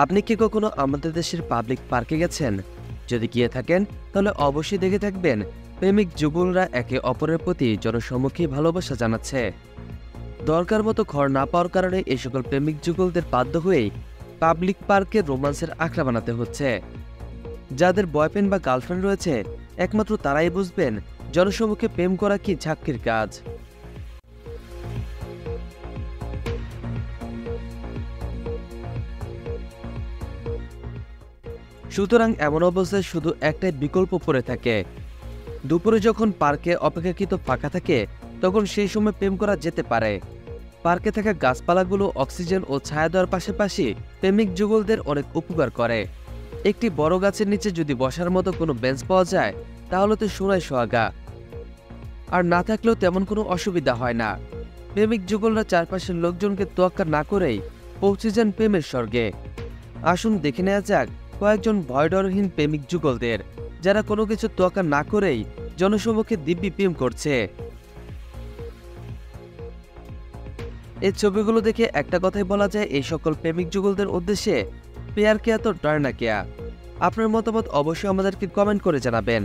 আপনি কি কখনো আমাদের দেশের পাবলিক পার্কে গেছেন? যদি গিয়ে থাকেন তাহলে অবশ্যই দেখে থাকবেন প্রেমিক যুগলরা একে অপরের প্রতি জনসম্মুখে ভালোবাসা জানাচ্ছে। দরকার মতো ঘর না পাওয়ার কারণে এই সকল প্রেমিক যুগলদের বাধ্য হয়েই পাবলিক পার্কে রোমান্সের আখড়া বানাতে হচ্ছে। যাদের বয়ফ্রেন্ড বা গার্লফ্রেন্ড রয়েছে একমাত্র তারাই বুঝবেন জনসম্মুখে প্রেম করা কি ঝাক্কির কাজ। সুতরাং এমন অবস্থায় শুধু একটাই বিকল্প পড়ে থাকে। দুপুরে যখন পার্কে অপেক্ষাকৃত ফাঁকা থাকে তখন সেই সময় প্রেম করা যেতে পারে। পার্কে থাকা গাছপালাগুলো অক্সিজেন ও ছায়া দেওয়ার পাশাপাশি প্রেমিক যুগলদের অনেক উপকার করে। একটি বড় গাছের নিচে যদি বসার মতো কোনো বেঞ্চ পাওয়া যায় তাহলে তো সোনায় সোহাগা। আর না থাকলেও তেমন কোনো অসুবিধা হয় না। প্রেমিক যুগলরা চারপাশের লোকজনকে তোয়াক্কা না করেই পৌঁছে যান প্রেমের স্বর্গে। আসুন দেখে নেওয়া যাক কয়েকজন ভয়ডরহীন প্রেমিক যুগলদের, যারা কোনো কিছু তোয়াক্কা না করেই জনসমক্ষে দিব্যি প্রেম করছে। এই ছবিগুলো দেখে একটা কথাই বলা যায়, এই সকল প্রেমিক যুগলদের উদ্দেশ্যে পেয়ার কেয়া তো ডর না কেয়া। আপনার মতামত অবশ্যই আমাদেরকে কমেন্ট করে জানাবেন।